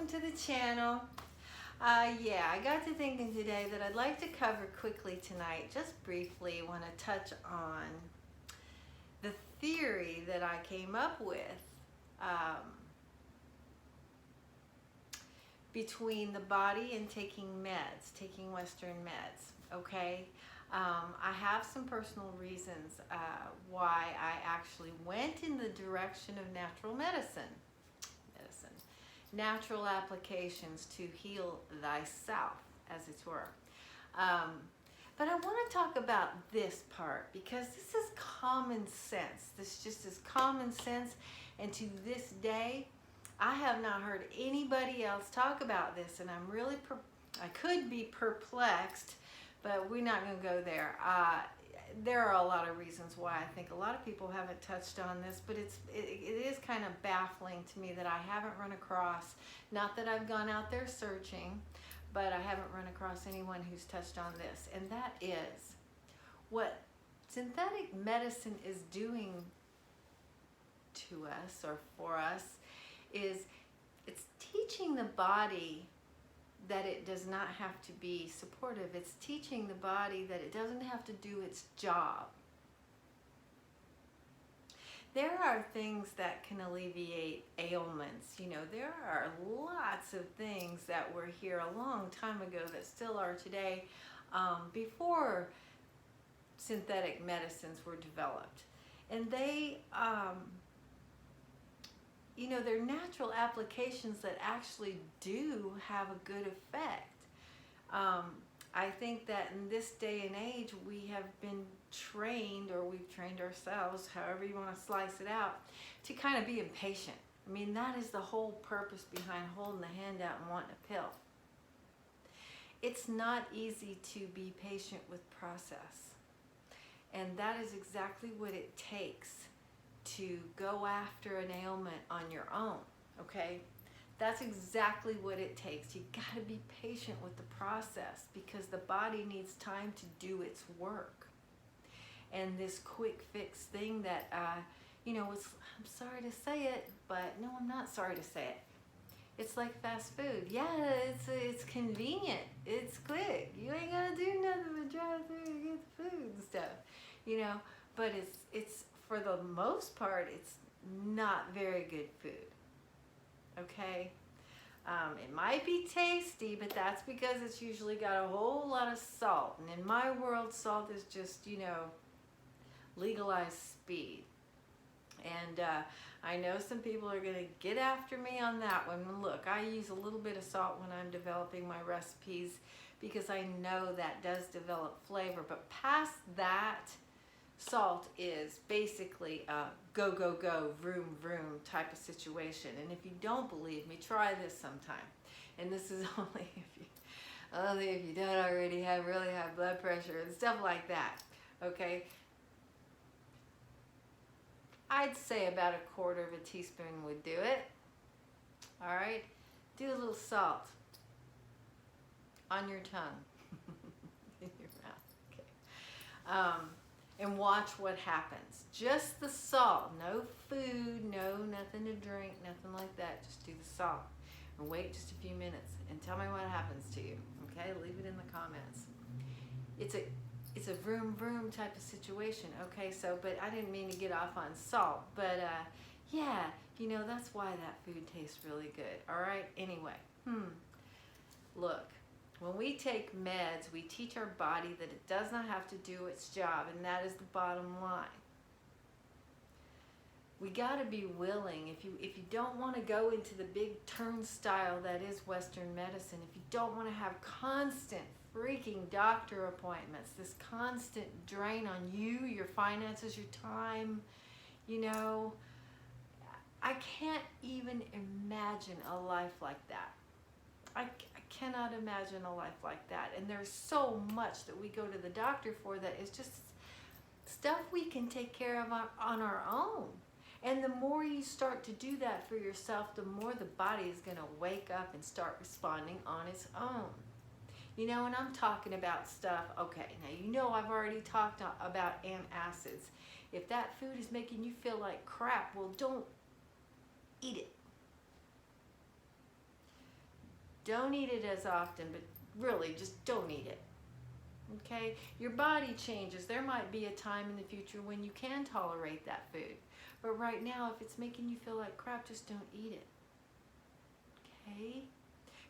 welcome to the channel. Yeah, I got to thinking today that I'd like to cover quickly tonight, just briefly, want to touch on the theory that I came up with between the body and taking meds, taking Western meds, okay? I have some personal reasons why I actually went in the direction of natural medicine. Natural applications to heal thyself, as it were. But I want to talk about this part because this is common sense. This just is common sense, and to this day, I have not heard anybody else talk about this, and I'm really, I could be perplexed, but we're not going to go there. There are a lot of reasons why I think a lot of people haven't touched on this, but it is kind of baffling to me that I haven't run across, not that I've gone out there searching, but I haven't run across anyone who's touched on this, and that is what synthetic medicine is doing to us or for us is it's teaching the body that it does not have to be supportive. It's teaching the body that it doesn't have to do its job. There are things that can alleviate ailments. You know, there are lots of things that were here a long time ago that still are today, before synthetic medicines were developed. And they, you know, they're natural applications that actually do have a good effect. I think that in this day and age, we have been trained, or we've trained ourselves, however you want to slice it out, to kind of be impatient. I mean, that is the whole purpose behind holding the hand out and wanting a pill. It's not easy to be patient with process. And that is exactly what it takes to go after an ailment on your own, okay? That's exactly what it takes. You gotta be patient with the process because the body needs time to do its work. And this quick fix thing that, you know, I'm sorry to say it, but no, I'm not sorry to say it. It's like fast food. Yeah, it's convenient. It's quick. You ain't gotta do nothing but drive through and get the food and stuff, you know? But it's for the most part, it's not very good food, okay? It might be tasty, but that's because it's usually got a whole lot of salt. And in my world, salt is just, you know, legalized speed. And I know some people are going to get after me on that one. Look, I use a little bit of salt when I'm developing my recipes because I know that does develop flavor. But past that, salt is basically a go, go, go, vroom, vroom type of situation. And if you don't believe me, try this sometime. And this is only if you don't already have really high blood pressure and stuff like that, okay? I'd say about 1/4 of a teaspoon would do it. All right? Do a little salt on your tongue, in your mouth, okay? And watch what happens. Just the salt, no food, no nothing to drink, nothing like that. Just do the salt and wait just a few minutes and tell me what happens to you, okay? Leave it in the comments. It's a vroom vroom type of situation, okay? So, but I didn't mean to get off on salt, but yeah, you know, that's why that food tastes really good, all right? Anyway, look. When we take meds, we teach our body that it does not have to do its job, and that is the bottom line. We got to be willing. If you don't want to go into the big turnstile that is Western medicine, if you don't want to have constant freaking doctor appointments, this constant drain on you, your finances, your time, you know, I can't even imagine a life like that. I cannot imagine a life like that. And there's so much that we go to the doctor for that is just stuff we can take care of on our own. And the more you start to do that for yourself, the more the body is going to wake up and start responding on its own. You know, and I'm talking about stuff, okay, now you know I've already talked about antacids. If that food is making you feel like crap, well, don't eat it. Don't eat it as often, but really just don't eat it. Okay? Your body changes. There might be a time in the future when you can tolerate that food. But right now, if it's making you feel like crap, just don't eat it. Okay?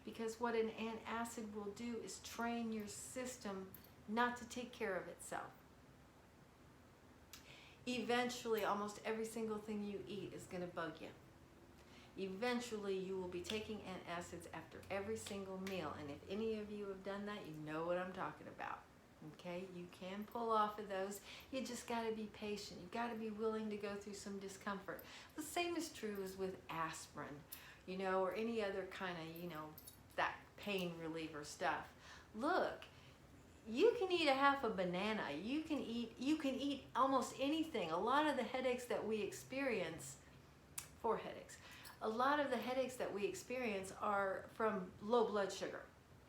Because what an antacid will do is train your system not to take care of itself. Eventually, almost every single thing you eat is going to bug you. Eventually, you will be taking antacids after every single meal. And if any of you have done that, you know what I'm talking about. Okay? You can pull off of those. You just got to be patient. You got to be willing to go through some discomfort. The same is true as with aspirin, you know, or any other kind of, you know, that pain reliever stuff. Look, you can eat a half a banana. You can eat almost anything. A lot of the headaches that we experience, a lot of the headaches that we experience are from low blood sugar.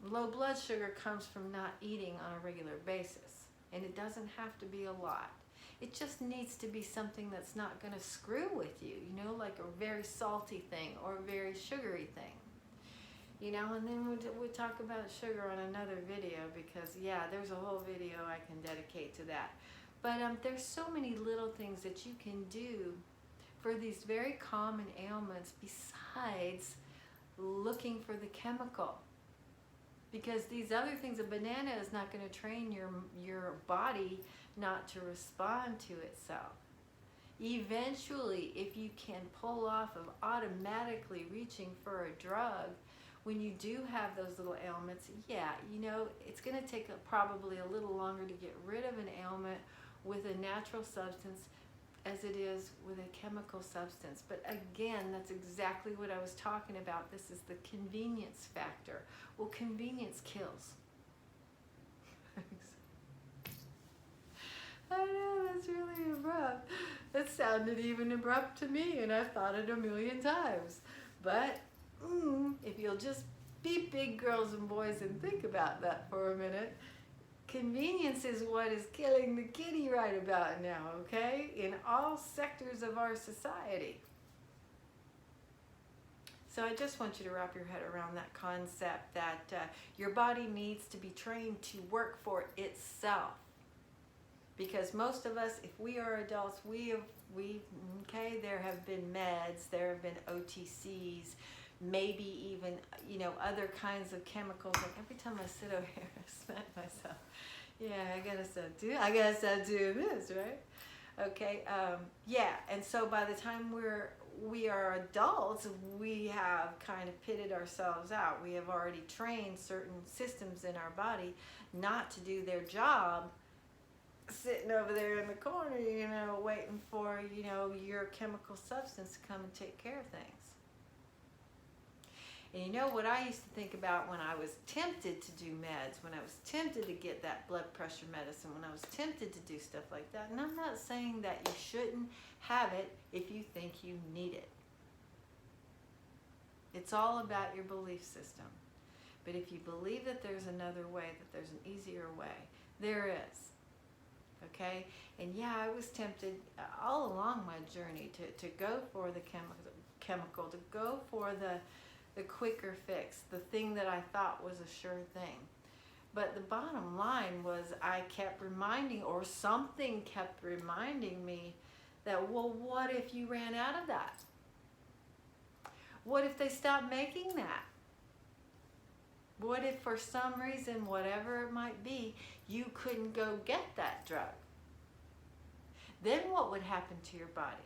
Low blood sugar comes from not eating on a regular basis, and it doesn't have to be a lot. It just needs to be something that's not going to screw with you, you know, like a very salty thing or a very sugary thing. You know, and then we'll talk about sugar on another video because, yeah, there's a whole video I can dedicate to that. But there's so many little things that you can do for these very common ailments besides looking for the chemical. Because these other things, a banana is not going to train your body not to respond to itself. Eventually, if you can pull off of automatically reaching for a drug, when you do have those little ailments, yeah, you know, it's going to take probably a little longer to get rid of an ailment with a natural substance as it is with a chemical substance. But again, that's exactly what I was talking about. This is the convenience factor. Well, convenience kills. I know, that's really abrupt. That sounded even abrupt to me, and I've thought it a million times. But if you'll just be big girls and boys and think about that for a minute, convenience is what is killing the kitty right about now, okay? In all sectors of our society. So I just want you to wrap your head around that concept that your body needs to be trained to work for itself. Because most of us, if we are adults, there have been meds, there have been OTCs, maybe even, you know, other kinds of chemicals. And every time I sit over here, I smack myself. Yeah, I gotta stop doing this, right? Okay, yeah, and so by the time we are adults, we have kind of pitted ourselves out. We have already trained certain systems in our body not to do their job, sitting over there in the corner, you know, waiting for, you know, your chemical substance to come and take care of things. And you know what I used to think about when I was tempted to do meds, when I was tempted to get that blood pressure medicine, when I was tempted to do stuff like that. And I'm not saying that you shouldn't have it if you think you need it. It's all about your belief system. But if you believe that there's another way, that there's an easier way, there is. Okay? And yeah, I was tempted all along my journey to go for the chemical, to go for the quicker fix, the thing that I thought was a sure thing. But the bottom line was I kept reminding, or something kept reminding me that, well, what if you ran out of that? What if they stopped making that? What if for some reason, whatever it might be, you couldn't go get that drug? Then what would happen to your body?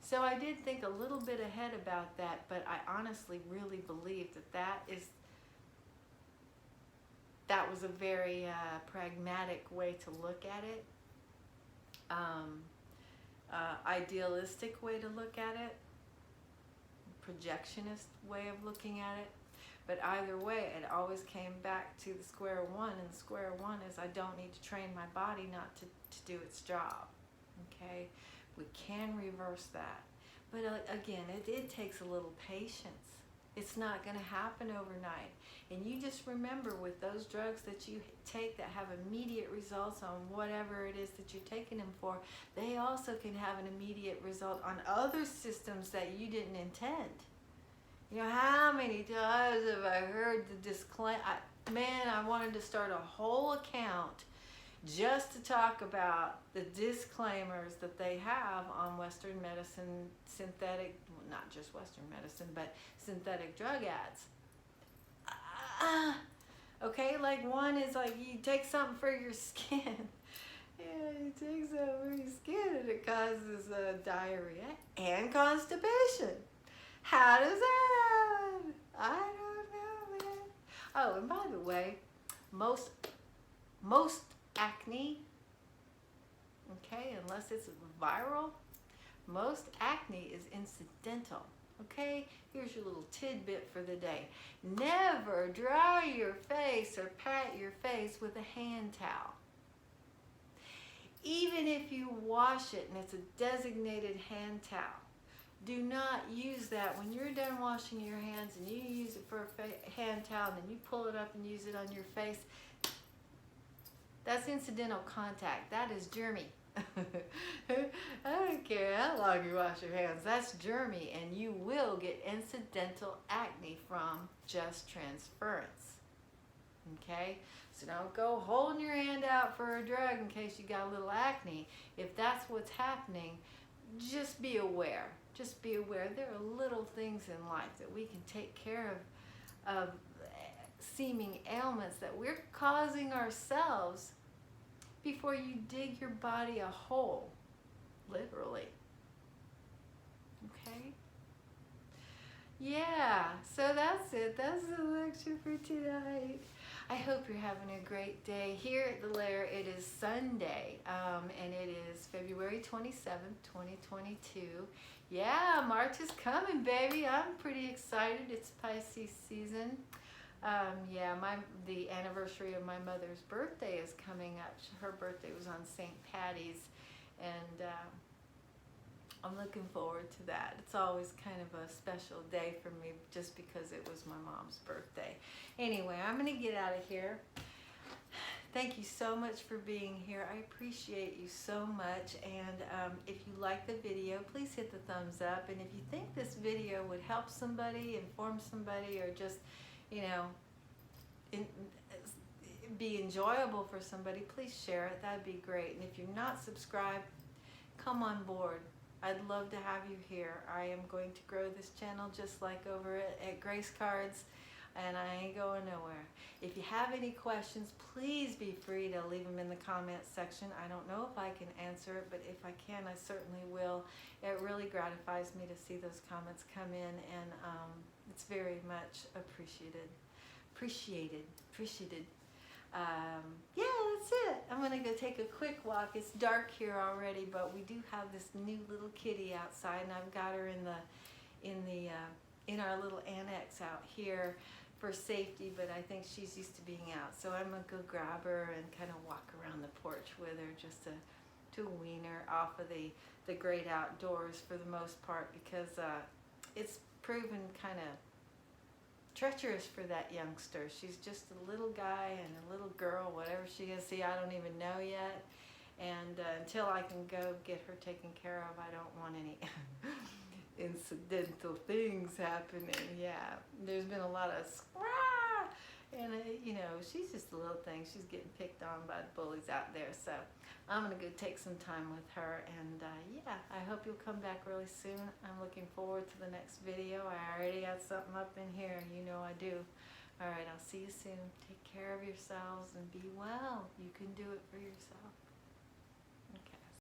So I did think a little bit ahead about that, but I honestly really believe that was a very pragmatic way to look at it, idealistic way to look at it, projectionist way of looking at it. But either way, it always came back to the square one, and the square one is I don't need to train my body not to do its job, okay? We can reverse that. But again, it takes a little patience. It's not going to happen overnight. And you just remember, with those drugs that you take that have immediate results on whatever it is that you're taking them for, they also can have an immediate result on other systems that you didn't intend. You know, how many times have I heard the disclaimer? Man, I wanted to start a whole account just to talk about the disclaimers that they have on Western medicine, synthetic, well, not just Western medicine, but synthetic drug ads. Okay, like one is like, you take something for your skin. Yeah, you take something for your skin and it causes diarrhea and constipation. How does that happen? I don't know, man. Oh, and by the way, most acne, okay, unless it's viral, most acne is incidental. Okay, here's your little tidbit for the day. Never dry your face or pat your face with a hand towel. Even if you wash it and it's a designated hand towel, do not use that when you're done washing your hands and you use it for a hand towel and then you pull it up and use it on your face. That's incidental contact. That is germy. I don't care how long you wash your hands. That's germy, and you will get incidental acne from just transference. Okay? So don't go holding your hand out for a drug in case you got a little acne. If that's what's happening, just be aware. Just be aware. There are little things in life that we can take care of seeming ailments that we're causing ourselves before you dig your body a hole, literally. Okay? Yeah, so that's it. That's the lecture for tonight. I hope you're having a great day. Here at the Lair, it is Sunday, and it is February 27th, 2022. Yeah, March is coming, baby. I'm pretty excited. It's Pisces season. Yeah, the anniversary of my mother's birthday is coming up. Her birthday was on St. Patty's, and I'm looking forward to that. It's always kind of a special day for me just because it was my mom's birthday. Anyway, I'm going to get out of here. Thank you so much for being here. I appreciate you so much. And if you like the video, please hit the thumbs up. And if you think this video would help somebody, inform somebody, or just, you know, be enjoyable for somebody, please share it. That'd be great. And if you're not subscribed, come on board. I'd love to have you here. I am going to grow this channel just like over at Grace Cards, and I ain't going nowhere. If you have any questions, please be free to leave them in the comments section. I don't know if I can answer it, but if I can, I certainly will. It really gratifies me to see those comments come in, and it's very much appreciated. Yeah, that's it. I'm gonna go take a quick walk. It's dark here already, but we do have this new little kitty outside, and I've got her in our little annex out here for safety, but I think she's used to being out. So I'm gonna go grab her and kind of walk around the porch with her just to wean her off of the great outdoors for the most part, because it's proven kind of treacherous for that youngster. She's just a little guy and a little girl, whatever she is. See, I don't even know yet. And until I can go get her taken care of, I don't want any incidental things happening. Yeah, there's been a lot of scrah, and you know, she's just a little thing. She's getting picked on by the bullies out there. So I'm gonna go take some time with her, and yeah, I hope you'll come back really soon. I'm looking forward to the next video. I already got something up in here, you know I do. All right, I'll see you soon. Take care of yourselves and be well. You can do it for yourself.